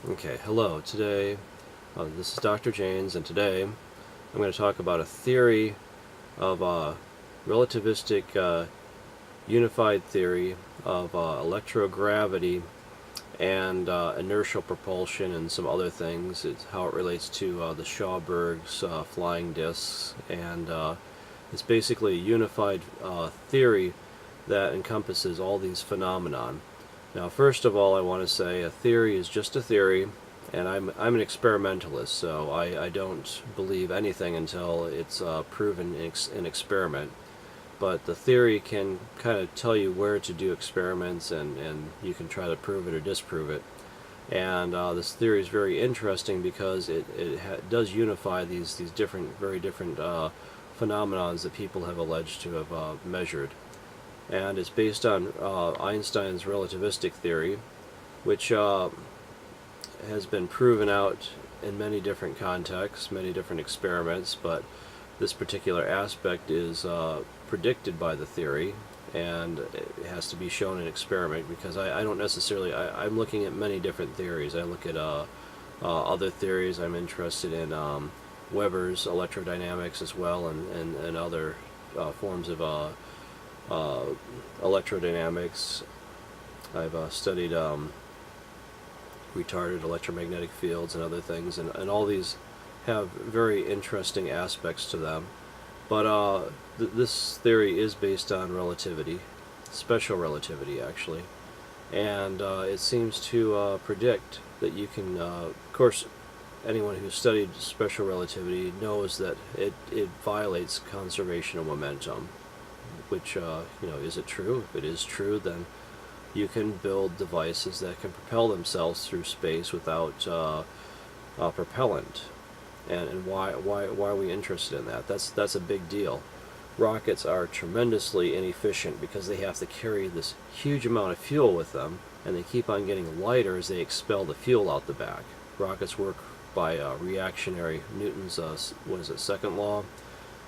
Okay, hello. Today, this is Dr. Jaynes, and today I'm going to talk about a theory of relativistic unified theory of electrogravity and inertial propulsion and some other things. It's how it relates to the Schaubergers flying disks, and it's basically a unified theory that encompasses all these phenomenon. Now, first of all, I want to say a theory is just a theory, and I'm an experimentalist, so I don't believe anything until it's proven in experiment. But the theory can kind of tell you where to do experiments, and you can try to prove it or disprove it. And this theory is very interesting because it does unify these different, very different phenomenons that people have alleged to have measured. And it's based on Einstein's relativistic theory, which has been proven out in many different contexts, many different experiments, but this particular aspect is predicted by the theory, and it has to be shown in experiment because I don't necessarily, I'm looking at many different theories. I look at other theories. I'm interested in Weber's electrodynamics as well, and other forms of electrodynamics. I've studied retarded electromagnetic fields and other things, and all these have very interesting aspects to them. But this theory is based on relativity, special relativity actually, and it seems to predict that you can, of course, anyone who's studied special relativity knows that it violates conservation of momentum. Which, is it true? If it is true, then you can build devices that can propel themselves through space without propellant. And why are we interested in that? That's a big deal. Rockets are tremendously inefficient because they have to carry this huge amount of fuel with them, and they keep on getting lighter as they expel the fuel out the back. Rockets work by reactionary Newton's second law.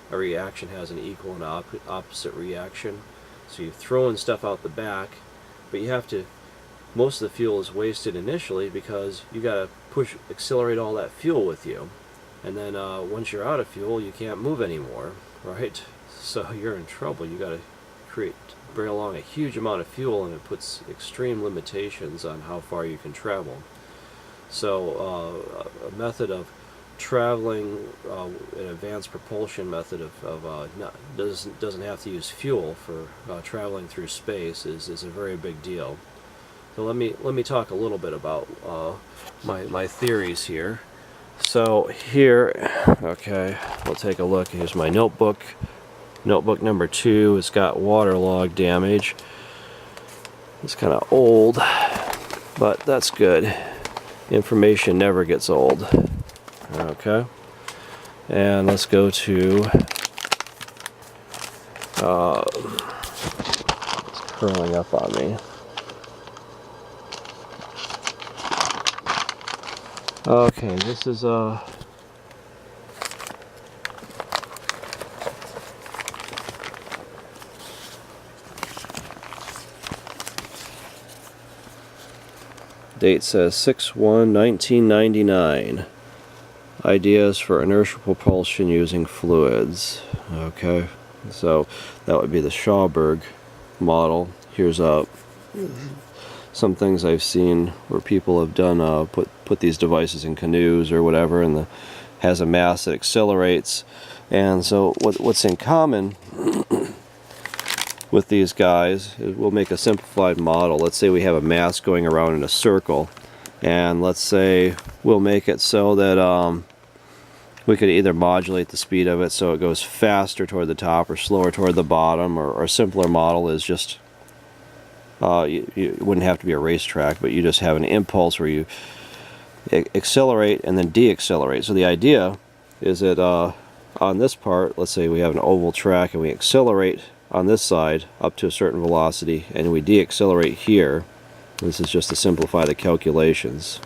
A reaction has an equal and opposite reaction. So you're throwing stuff out the back, but you have to, most of the fuel is wasted initially because you got to accelerate all that fuel with you. And then once you're out of fuel, you can't move anymore, right? So you're in trouble. You got to bring along a huge amount of fuel, and it puts extreme limitations on how far you can travel. So a method of traveling, an advanced propulsion method doesn't have to use fuel for traveling through space is a very big deal. So let me talk a little bit about my theories here. So here, okay, we'll take a look. Here's my notebook. Notebook number 2. It's got waterlog damage. It's kind of old, but that's good. Information never gets old. Okay, and let's go to it's curling up on me. Okay, this is date says 6/1/1999. Ideas for inertial propulsion using fluids. Okay, so that would be the Schauberg model. Here's some things I've seen where people have done put these devices in canoes or whatever, and has a mass that accelerates. And so what's in common with these guys is we'll make a simplified model. Let's say we have a mass going around in a circle, and let's say we'll make it so that we could either modulate the speed of it so it goes faster toward the top or slower toward the bottom, or a simpler model is just you wouldn't have to be a racetrack, but you just have an impulse where you accelerate and then deaccelerate. So the idea is that on this part, let's say we have an oval track and we accelerate on this side up to a certain velocity, and we deaccelerate here. This is just to simplify the calculations.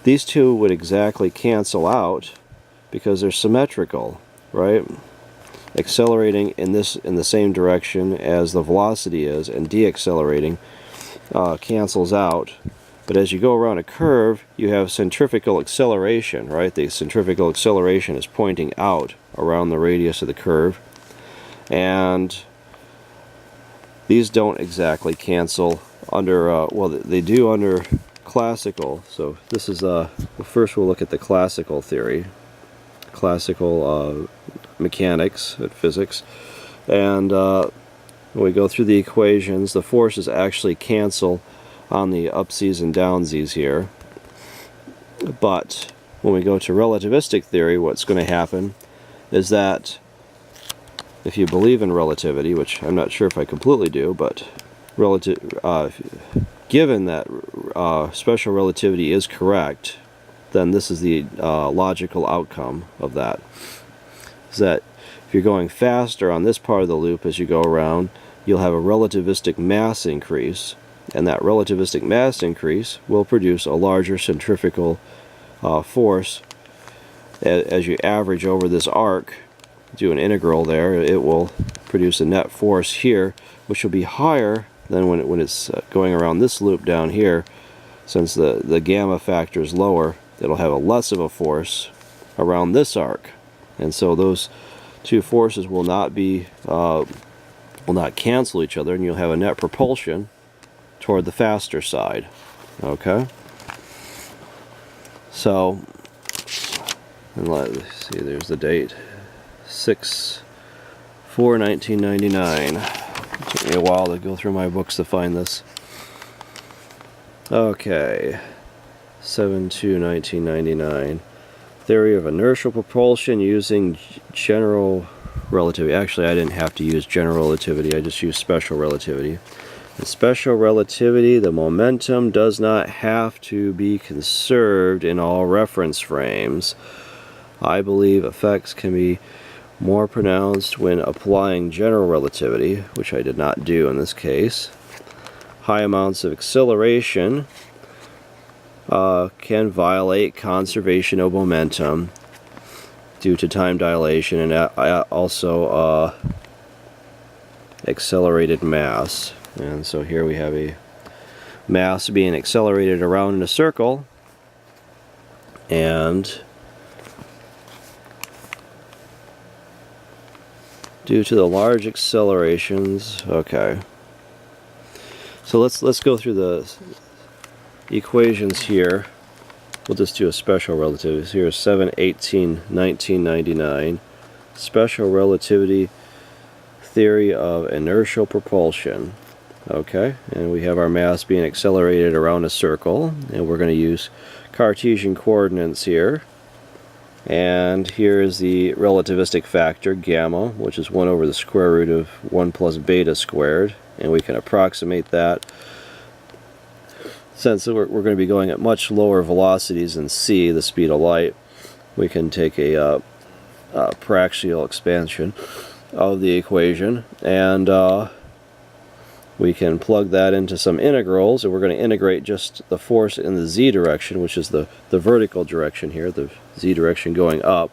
These two would exactly cancel out because they're symmetrical, right? Accelerating in the same direction as the velocity is, and deaccelerating cancels out But as you go around a curve, you have centrifugal acceleration, right? The centrifugal acceleration is pointing out around the radius of the curve. And these don't exactly cancel under, well, they do under classical. So this is, first we'll look at the classical theory, classical mechanics, physics. And when we go through the equations, the forces actually cancel on the upsies and downsies here. But when we go to relativistic theory, what's going to happen is that if you believe in relativity, which I'm not sure if I completely do, but given that special relativity is correct, then this is the logical outcome of that. Is that if you're going faster on this part of the loop as you go around, you'll have a relativistic mass increase, and that relativistic mass increase will produce a larger centrifugal force. As you average over this arc, do an integral there, it will produce a net force here, which will be higher than when it's going around this loop down here. Since the gamma factor is lower, it'll have a less of a force around this arc, and so those two forces will not cancel each other, and you'll have a net propulsion toward the faster side. Okay, so, and let's see, there's the date, 6/4/1999. It took me a while to go through my books to find this. Okay, 7/2/1999. Theory of inertial propulsion using general relativity. Actually, I didn't have to use general relativity, I just used special relativity. In special relativity, the momentum does not have to be conserved in all reference frames. I believe effects can be more pronounced when applying general relativity, which I did not do in this case. High amounts of acceleration can violate conservation of momentum due to time dilation and also accelerated mass. And so here we have a mass being accelerated around in a circle, and due to the large accelerations, okay. So let's go through the equations here. We'll just do a special relativity. So here's 7/18/1999. Special relativity theory of inertial propulsion. Okay, and we have our mass being accelerated around a circle, and we're going to use Cartesian coordinates here. And here is the relativistic factor, gamma, which is 1 over the square root of 1 plus beta squared. And we can approximate that. Since we're going to be going at much lower velocities than c, the speed of light, we can take a paraxial expansion of the equation, and we can plug that into some integrals, and we're going to integrate just the force in the z direction, which is the vertical direction here, the z direction going up,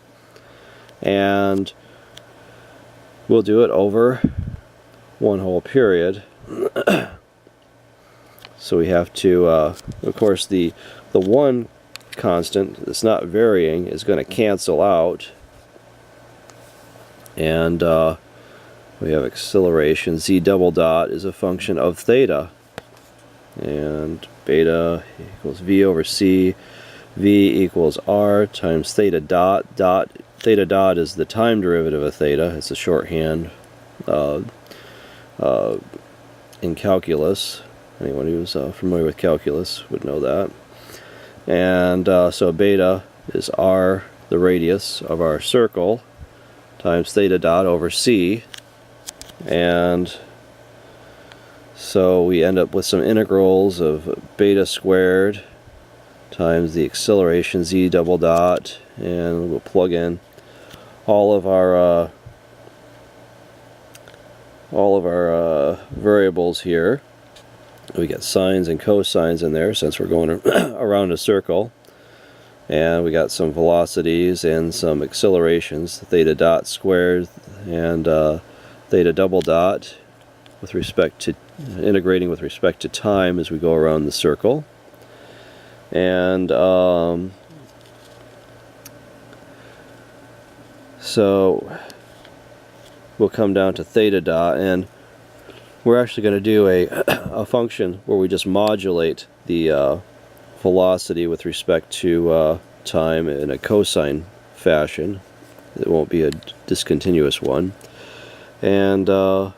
and we'll do it over one whole period. So we have to, of course, the one constant that's not varying is going to cancel out, and we have acceleration. Z double dot is a function of theta, and beta equals v over c. V equals r times theta dot. Theta dot is the time derivative of theta. It's a shorthand in calculus. Anyone who's familiar with calculus would know that. And so beta is r, the radius of our circle, times theta dot over c. And so we end up with some integrals of beta squared times the acceleration z double dot, and we'll plug in all of our variables here. We get sines and cosines in there since we're going around a circle, and we got some velocities and some accelerations, theta dot squared and theta double dot, with respect to integrating with respect to time as we go around the circle. And so we'll come down to theta dot, and we're actually going to do a function where we just modulate the velocity with respect to time in a cosine fashion. It won't be a discontinuous one. And we'll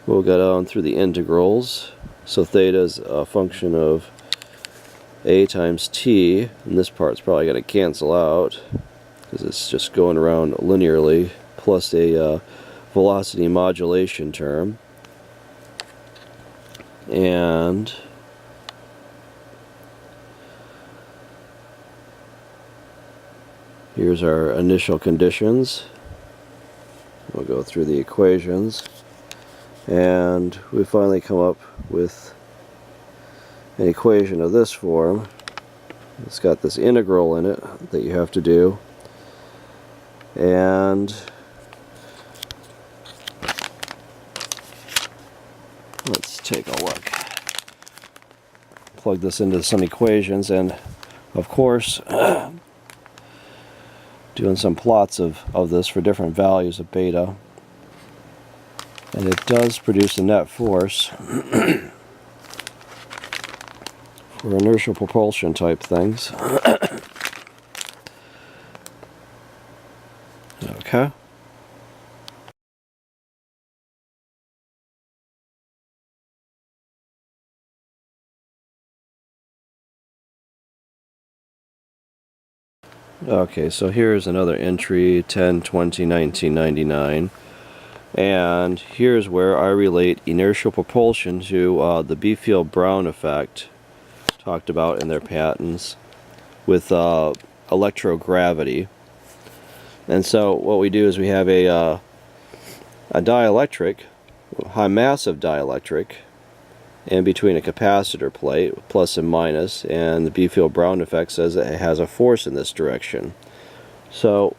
go down through the integrals. So theta is a function of a times t, and this part's probably going to cancel out because it's just going around linearly, plus a velocity modulation term. And here's our initial conditions. We'll go through the equations, and we finally come up with an equation of this form. It's got this integral in it that you have to do, and let's take a look. Plug this into some equations, and of course doing some plots of this for different values of beta, and it does produce a net force for inertial propulsion type things. Okay. Okay, so here's another entry, 10/20/1999, and here's where I relate inertial propulsion to the Brown effect talked about in their patents with electro-gravity. And so what we do is we have a dielectric, high massive dielectric, in between a capacitor plate, plus and minus, and the Brown effect says that it has a force in this direction. So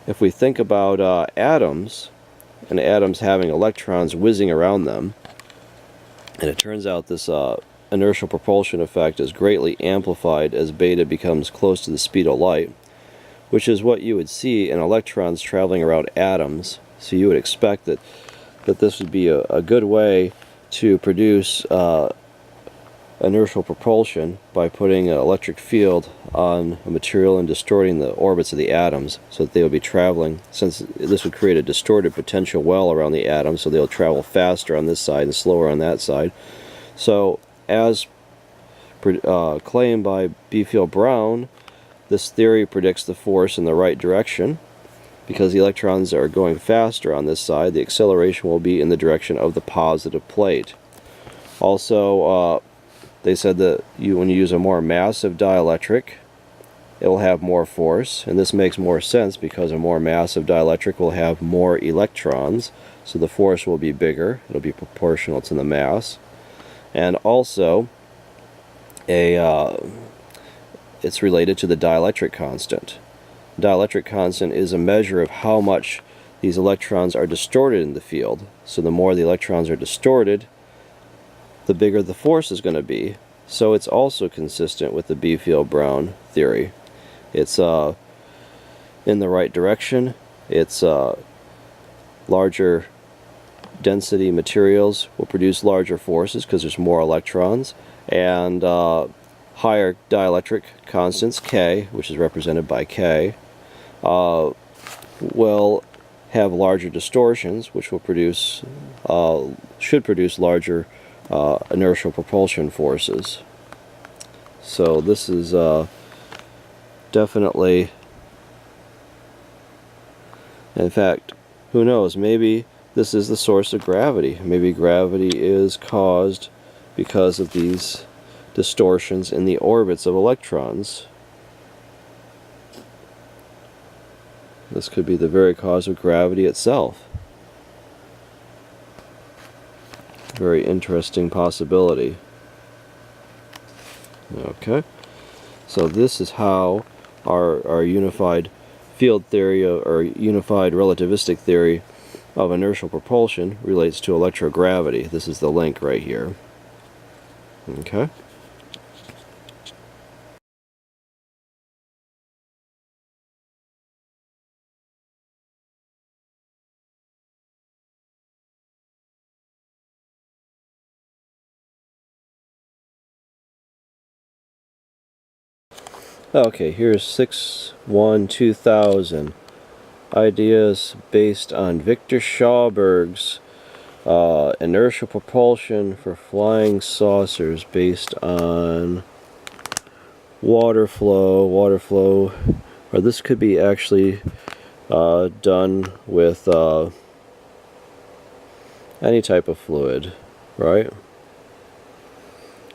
if we think about atoms, and atoms having electrons whizzing around them, and it turns out this inertial propulsion effect is greatly amplified as beta becomes close to the speed of light, which is what you would see in electrons traveling around atoms. So you would expect that this would be a good way to produce inertial propulsion by putting an electric field on a material and distorting the orbits of the atoms so that they would be traveling, since this would create a distorted potential well around the atoms, so they'll travel faster on this side and slower on that side. So as claimed by Brown, this theory predicts the force in the right direction. Because the electrons are going faster on this side, the acceleration will be in the direction of the positive plate. Also, they said that when you use a more massive dielectric, it will have more force, and this makes more sense because a more massive dielectric will have more electrons, so the force will be bigger. It'll be proportional to the mass. And also, it's related to the dielectric constant. Dielectric constant is a measure of how much these electrons are distorted in the field. So the more the electrons are distorted, the bigger the force is going to be. So it's also consistent with the Brown theory. It's in the right direction. It's larger density materials will produce larger forces because there's more electrons, and higher dielectric constants, K, which is represented by K, will have larger distortions, which will produce, should produce larger inertial propulsion forces. So this is definitely, in fact, who knows, maybe this is the source of gravity. Maybe gravity is caused because of these distortions in the orbits of electrons. This could be the very cause of gravity itself. Very interesting possibility. Okay, so this is how our unified field theory or unified relativistic theory of inertial propulsion relates to electrogravity. This is the link right here. Okay. Okay, here's 6/1/2000. Ideas based on Victor Schaubergers' inertial propulsion for flying saucers based on water flow, or this could be actually done with any type of fluid, right?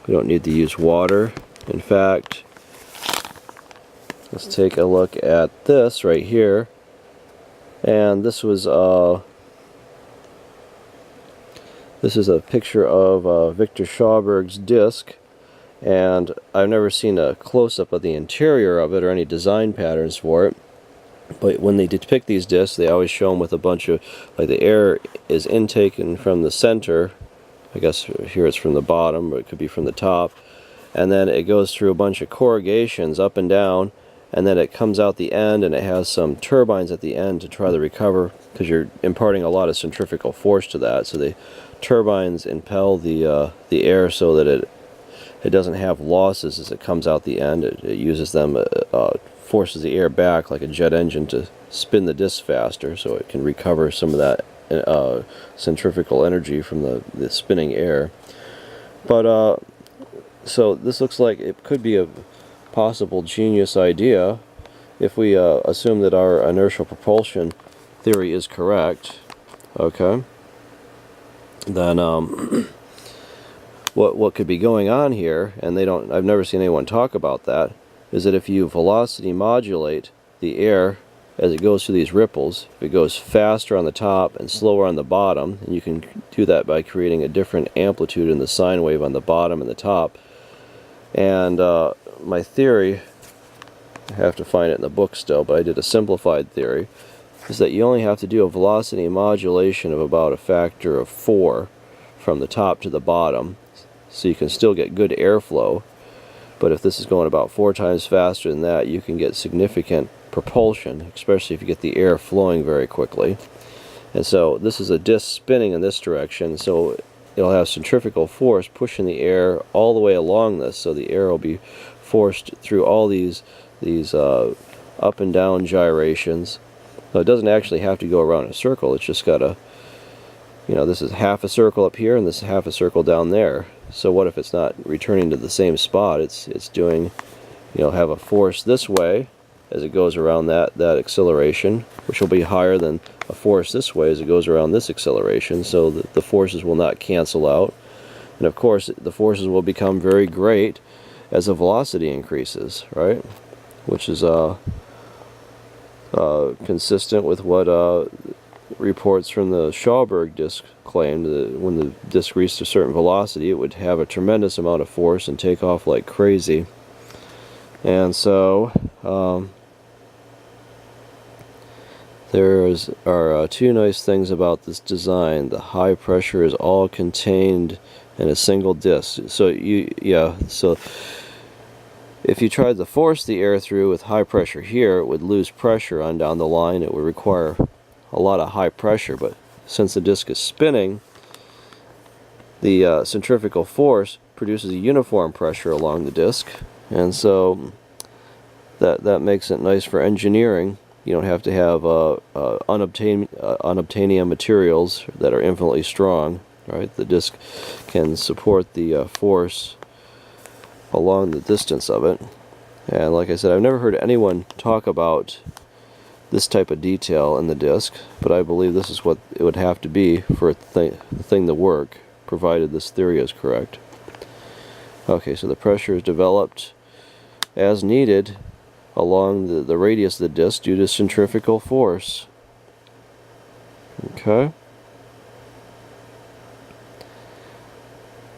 We don't need to use water. In fact, let's take a look at this right here. And this is a picture of Victor Schaubergers' disc, and I've never seen a close-up of the interior of it or any design patterns for it. But when they depict these discs, they always show them with a bunch of, like, the air is intaken from the center. I guess here it's from the bottom, but it could be from the top. And then it goes through a bunch of corrugations up and down, and then it comes out the end, and it has some turbines at the end to try to recover, because you're imparting a lot of centrifugal force to that. So the turbines impel the air so that it doesn't have losses as it comes out the end. It uses them, forces the air back like a jet engine to spin the disc faster, so it can recover some of that centrifugal energy from the spinning air. But so this looks like it could be a possible genius idea if we assume that our inertial propulsion theory is correct. Okay, then what could be going on here, and I've never seen anyone talk about that, is that if you velocity modulate the air as it goes through these ripples, if it goes faster on the top and slower on the bottom, and you can do that by creating a different amplitude in the sine wave on the bottom and the top. And my theory, I have to find it in the book still, but I did a simplified theory, is that you only have to do a velocity modulation of about a factor of 4 from the top to the bottom, so you can still get good airflow. But if this is going about 4 times faster than that, you can get significant propulsion, especially if you get the air flowing very quickly. And so this is a disc spinning in this direction, so it'll have centrifugal force pushing the air all the way along this, so the air will be forced through all these up and down gyrations. So it doesn't actually have to go around a circle, it's just got a, this is half a circle up here and this is half a circle down there. So what if it's not returning to the same spot? It's doing, have a force this way as it goes around that acceleration, which will be higher than a force this way as it goes around this acceleration, so that the forces will not cancel out. And of course, the forces will become very great as the velocity increases, right? Which is consistent with what reports from the Schauberg disk claimed, that when the disk reached a certain velocity, it would have a tremendous amount of force and take off like crazy. And so there are two nice things about this design. The high pressure is all contained in a single disk. So so if you tried to force the air through with high pressure here, it would lose pressure on down the line. It would require a lot of high pressure, but since the disk is spinning, the centrifugal force produces a uniform pressure along the disk, and so that makes it nice for engineering. You don't have to have unobtainium materials that are infinitely strong, right? The disk can support the force along the distance of it. And like I said, I've never heard anyone talk about this type of detail in the disk, but I believe this is what it would have to be for the thing to work, provided this theory is correct. Okay, so the pressure is developed as needed along the radius of the disk due to centrifugal force. Okay.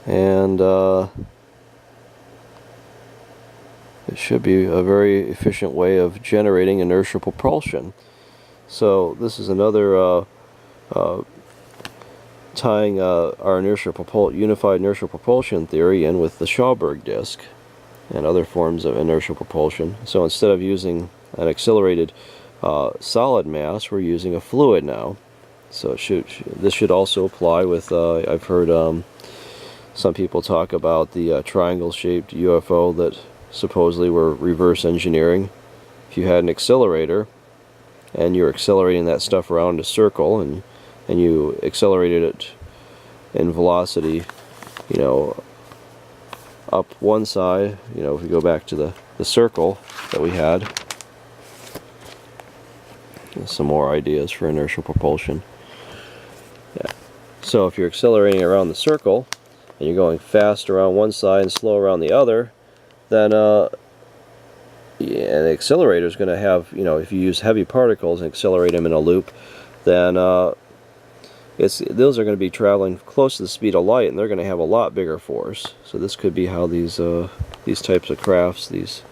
And it should be a very efficient way of generating inertial propulsion. So this is another tying our unified inertial propulsion theory in with the Schauberg disk and other forms of inertial propulsion. So instead of using an accelerated solid mass, we're using a fluid now. So this should also apply with, I've heard some people talk about the triangle-shaped UFO that supposedly we're reverse engineering. If you had an accelerator and you're accelerating that stuff around a circle, and you accelerated it in velocity, you know, up one side, you know, if we go back to the circle that we had, some more ideas for inertial propulsion. Yeah. So if you're accelerating around the circle and you're going fast around one side and slow around the other, then an accelerator is going to have, you know, if you use heavy particles and accelerate them in a loop, then those are going to be traveling close to the speed of light, and they're going to have a lot bigger force. So this could be how these types of crafts, that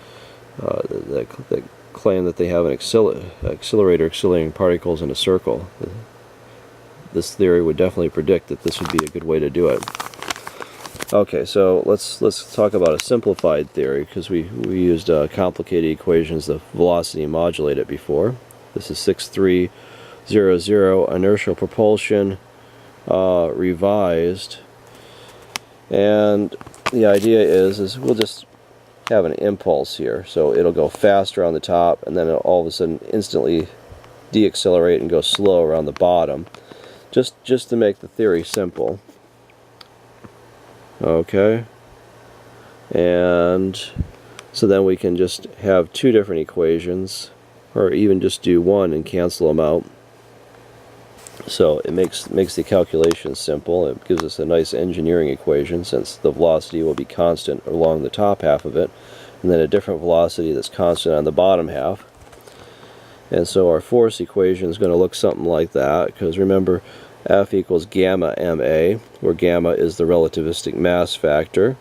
claim that they have an accelerator accelerating particles in a circle. This theory would definitely predict that this would be a good way to do it. Okay, so let's talk about a simplified theory, because we used complicated equations to velocity modulate it before. This is 6300 inertial propulsion revised, and the idea is we'll just have an impulse here, so it'll go faster on the top, and then it'll all of a sudden instantly deaccelerate and go slow around the bottom, just to make the theory simple. Okay, and so then we can just have two different equations, or even just do one and cancel them out. So it makes the calculation simple. It gives us a nice engineering equation, since the velocity will be constant along the top half of it, and then a different velocity that's constant on the bottom half. And so our force equation is going to look something like that, because remember, F equals gamma ma, where gamma is the relativistic mass factor,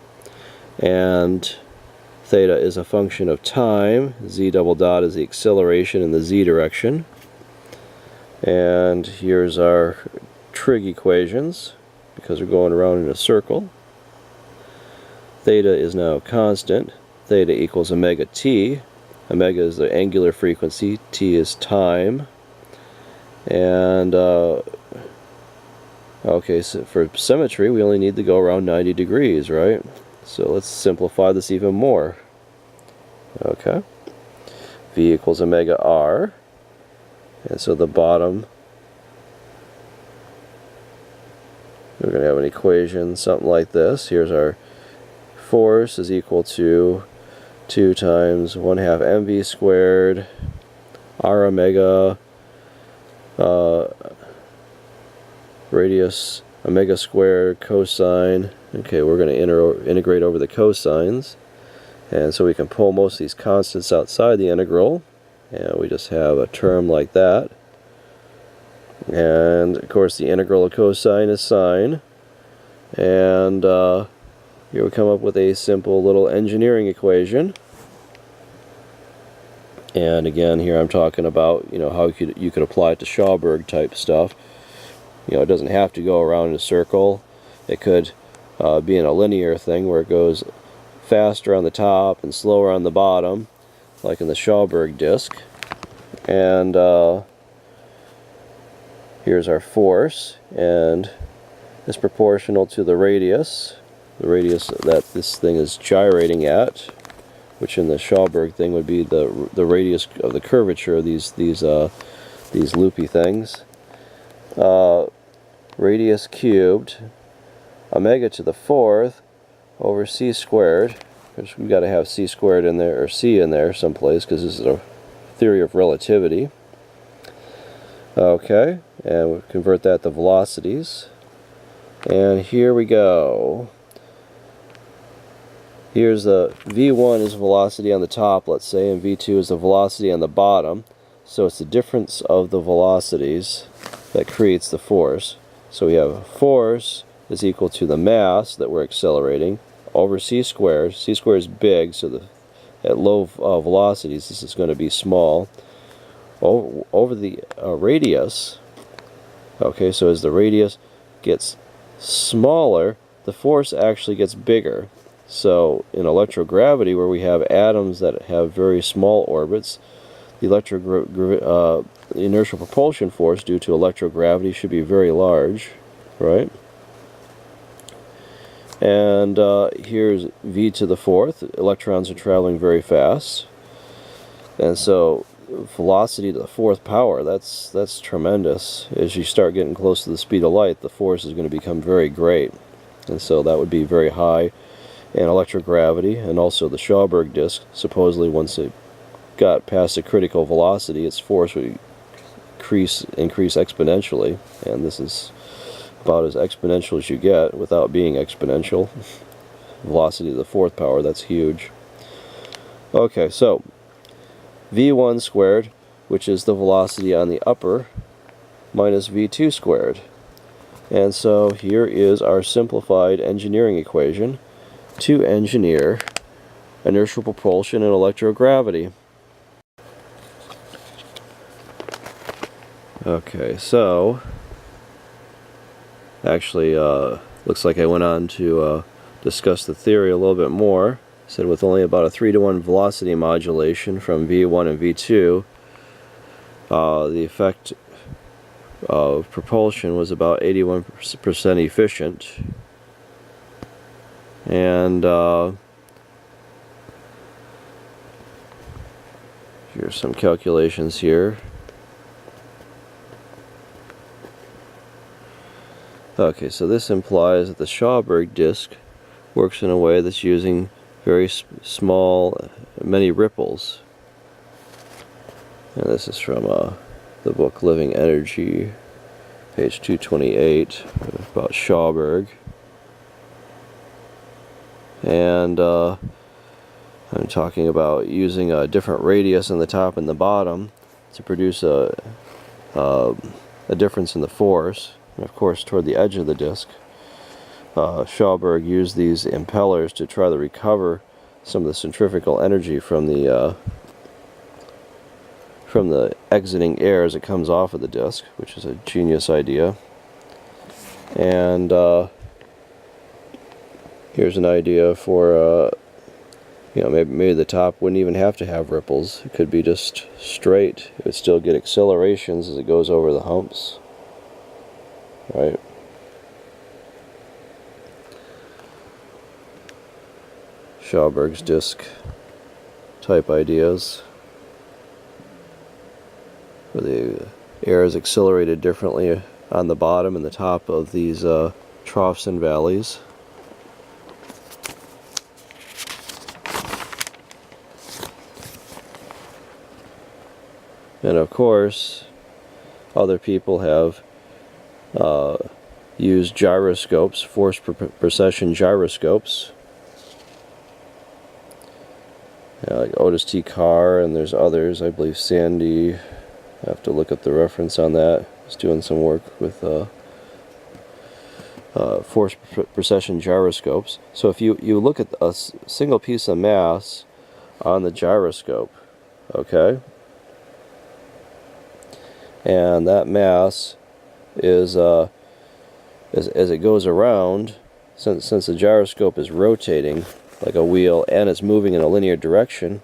and theta is a function of time, z double dot is the acceleration in the z direction. And here's our trig equations, because we're going around in a circle. Theta is now constant. Theta equals omega t. Omega is the angular frequency, t is time. And okay, so for symmetry we only need to go around 90 degrees, right? So let's simplify this even more. Okay, V equals omega r. And so the bottom, we're going to have an equation something like this. Here's our force is equal to 2 times 1/2 mv squared r omega radius omega squared cosine. Okay, we're going to integrate over the cosines, and so we can pull most of these constants outside the integral, and we just have a term like that. And of course the integral of cosine is sine, and here we come up with a simple little engineering equation. And again, here I'm talking about, you know, how you could apply it to Schauberg type stuff. You know, it doesn't have to go around in a circle. It could be in a linear thing where it goes faster on the top and slower on the bottom, like in the Schauberg disk. And here's our force, and it's proportional to the radius that this thing is gyrating at, which in the Schauberg thing would be the radius of the curvature of these loopy things. Radius cubed, omega to the 4th over c squared, which we've got to have c squared in there, or c in there someplace, because this is a theory of relativity. Okay, and we'll convert that to velocities. And here we go. Here's the v1 is velocity on the top, let's say, and v2 is the velocity on the bottom. So it's the difference of the velocities that creates the force. So we have force is equal to the mass that we're accelerating over c squared. C squared is big, so at low velocities this is going to be small. Over the radius. Okay, so as the radius gets smaller, the force actually gets bigger. So in electrogravity, where we have atoms that have very small orbits, the inertial propulsion force due to electrogravity should be very large, right? And here's v to the fourth. Electrons are traveling very fast, and so velocity to the fourth power, that's tremendous. As you start getting close to the speed of light, the force is going to become very great, and so that would be very high. And electrogravity, and also the Schauberg disk, supposedly once it got past a critical velocity, its force would increase exponentially, and this is about as exponential as you get without being exponential. Velocity to the fourth power, that's huge. Okay, so v1 squared, which is the velocity on the upper, minus v2 squared. And so here is our simplified engineering equation to engineer inertial propulsion and electrogravity. Okay, so actually looks like I went on to discuss the theory a little bit more. Said with only about a 3-to-1 velocity modulation from v1 and v2, the effect of propulsion was about 81% efficient. And here's some calculations here. Okay, so this implies that the Schauberg disk works in a way that's using very small, many ripples. And this is from the book Living Energy, page 228, about Schauberg. And I'm talking about using a different radius on the top and the bottom to produce a difference in the force. And of course, toward the edge of the disk, Schauberg used these impellers to try to recover some of the centrifugal energy from the exiting air as it comes off of the disk, which is a genius idea. And here's an idea for maybe the top wouldn't even have to have ripples. It could be just straight. It would still get accelerations as it goes over the humps, right? Schauberg's disk type ideas, where the air is accelerated differently on the bottom and the top of these troughs and valleys. And of course, other people have used gyroscopes, force precession gyroscopes, like Otis T. Carr, and there's others, I believe Sandy, I have to look up the reference on that. He's doing some work with force precession gyroscopes. So if you look at a single piece of mass on the gyroscope, okay, and that mass is as it goes around, since the gyroscope is rotating like a wheel and it's moving in a linear direction,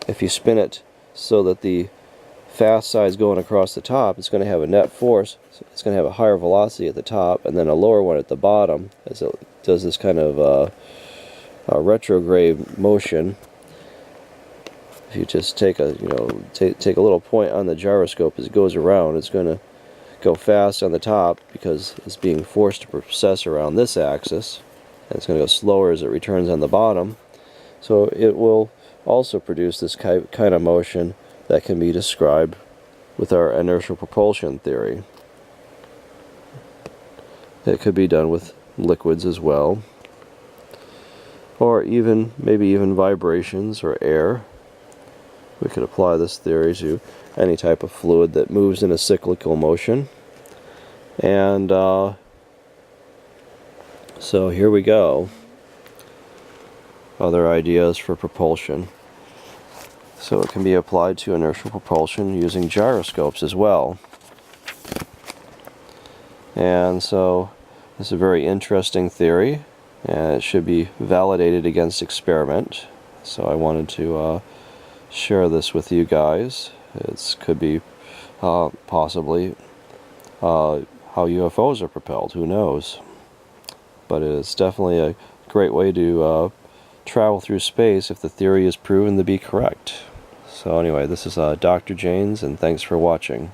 if you spin it so that the fast side is going across the top, it's going to have a net force. It's going to have a higher velocity at the top and then a lower one at the bottom as it does this kind of retrograde motion. If you just take a take a little point on the gyroscope as it goes around, it's going to go fast on the top because it's being forced to precess around this axis, and it's going to go slower as it returns on the bottom. So it will also produce this kind of motion that can be described with our inertial propulsion theory. It could be done with liquids as well, or maybe even vibrations or air. We could apply this theory to any type of fluid that moves in a cyclical motion. And so here we go. Other ideas for propulsion. So it can be applied to inertial propulsion using gyroscopes as well. And so this is a very interesting theory, and it should be validated against experiment. So I wanted to share this with you guys. It could be possibly how UFOs are propelled, who knows. but it's definitely a great way to travel through space if the theory is proven to be correct. So anyway, this is Dr. Jaynes, and thanks for watching.